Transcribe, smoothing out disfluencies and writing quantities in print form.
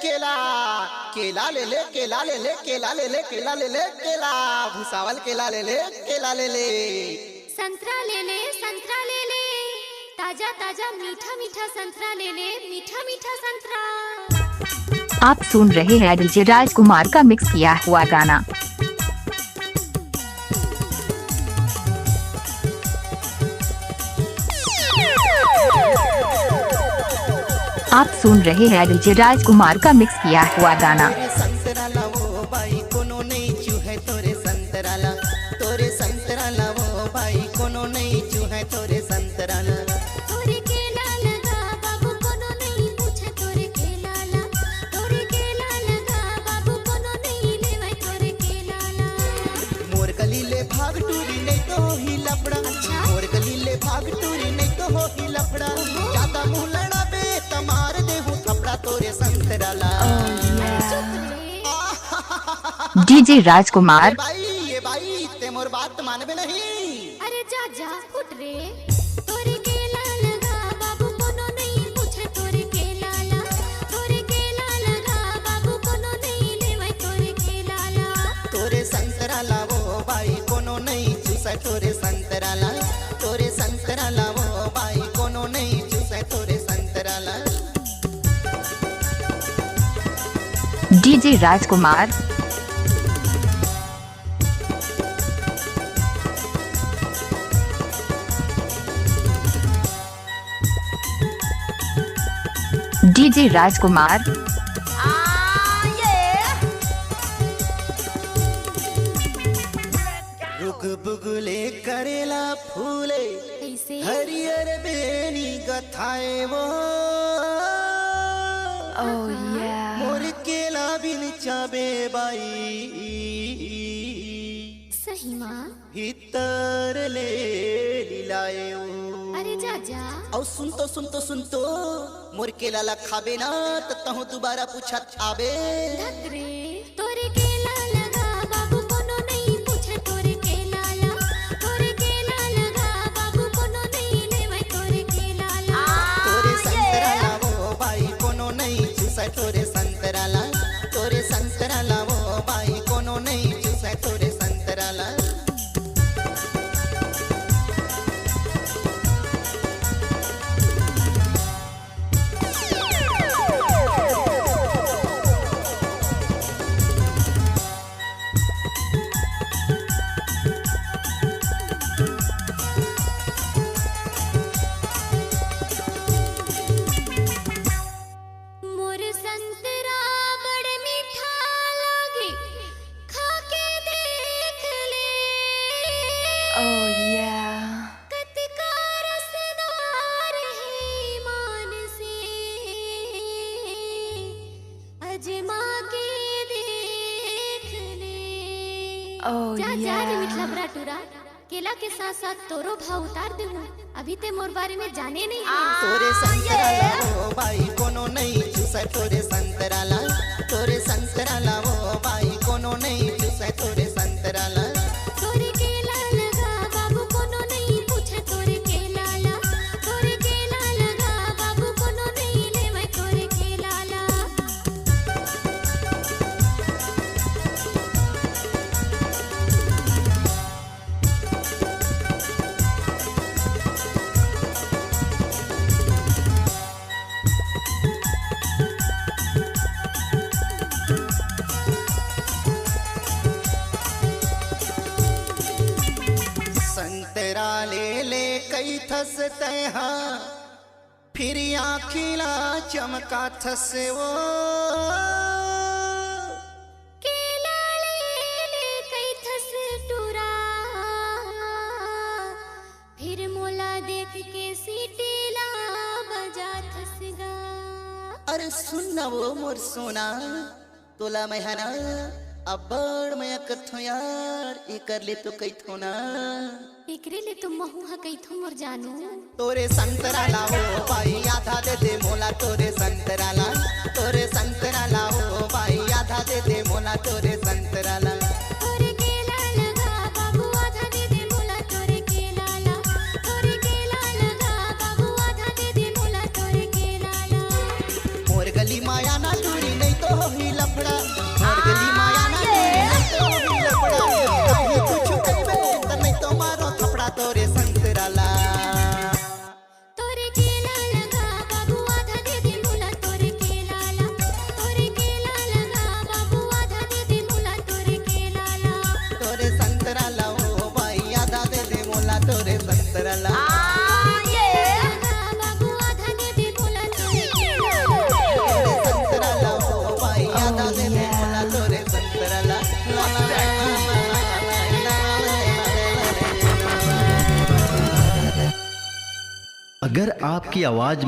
केला केला ले ले केला ले ले केला ले ले केला ले ले केला भुसावल केला ले ले केला ले ले संतरा ले ले संतरा ले ले ताजा ताजा मीठा मीठा संतरा ले ले मीठा मीठा संतरा। आप सुन रहे हैं डीजे राजकुमार का मिक्स किया हुआ गाना। आप सुन रहे हैं डीजे राजकुमार का मिक्स किया हुआ गाना। संतरा लावो बाई कोनो नहीं चूहे तोरे संतरा ला तोरे संतरा लावो बाई कोनो नहीं चूहे तोरे संतरा ला तोरे केला लगा बाबू कोनो नहीं पूछे तोरे केला ला तोरे केला लगा बाबू कोनो नहीं लेवे तोरे केला ला। मोर गली ले भाग टूरी नहीं तो ही लफड़ा मोर गली ले भाग टूरी नहीं तो हो ही लफड़ा ज्यादा मुंह लड़ा बे तमार दे हूँ थपड़ा तोरे संतरा ला। डीजे राजकुमार ये बाई ते मोर बात मानबे नहीं। अरे जा जा फुट रे तोरे केला लगा बाबू कोनो नहीं पूछे तोरे केला ला तोरे केला लगा बाबू कोनो नहीं लेवे तोरे केला ला। तोरे संतरा लावो बाई कोनो नहीं चूसे तोरे संतरा ला तोरे संतरा लावो बाई कोनो नहीं चूसे तोरे संतरा ला। डीजे राजकुमार डीजे राजकुमार रुग बुगले करेला फूले ऐसे हरियर बेनी गथाए वो मोर केला बिन चाबे बाई सही माँ। भीतर ले लिलाए अरे जा जा और सुन तो मोर केला ला खाबे ना तो तहु दोबारा पूछत आबे। धत रे तोरे केला लगा बाबू कोनो नहीं पूछे तोरे केला ला तोरे केला लगा बाबू कोनो नहीं लेवे तोरे केला ला। तोरे संतरा लावो बाई कोनो नहीं चूसे तोरे संतरा ला तोरे संतरा लावो बाई कोनो नहीं चूसे तोरे संतरा ला। मोर संतरा बड़े मीठा लागे खा के देख ले कतिका रसदार है मान से अजमा के देख ले। जा जा रे मिठला बराटूरा केला के साथ साथ तोरो भाव उतार दे अभी ते मोर बारे में जाने नहीं है। तोरे संतरा लावो बाई कोनो नहीं चूसे तोरे संतरा ला तोरे संतरा लावो बाई कोनो नहीं चूसे तोरे संतरा ला। तोरे केला लगा बाबू कोनो नहीं पूछे तोरे केला ला तोरे केला लगा बाबू कोनो नहीं लेवे तोरे केला ला। संतरा ले ले कई थस तहा फिर आखिला चमका थस वो केला ले ले कई थस टूरा फिर मोला देख के सीटीला बजा थस गा। अरे सुन ना वो मोर सोना तोला मैहना अब्बड़ मैं कथो यार ये कर ले तो कई थो ना एकरे ले तुम महुआ कई थो मोर जानू। तोरे संतरा लावो बाई आधा दे दे मोला तोरे संतरा ला तोरे संतरा लावो बाई आधा दे दे मोला तोरे संतरा ला। तोरे केला लगा बाबू आधा दे दे मोला तोरे केला ला तोरे केला लगा बाबू आधा दे दे मोला तोरे केला ला। मोर गली माया ना दूरी नहीं तो तो ही लफड़ा और गली माया ना नहीं तो ही लफड़ा कहीं कुछ कहबे त नहीं तो मारो थपड़ा तोरे संतराला तोरे केला लगा बाबू आधा दे दे मुला तोरे केला ला तोरे केला लगा बाबू आधा दे दे मुला तोरे केला ला तोरे संतराला ओ भाई आधा दे दे मोला तोरे संतराला बाबू आधा दे दे मुला तोरे केला ला तोरे संतराला ओ भाई आधा दे दे मोला तोरे संतराला अगर आपकी आवाज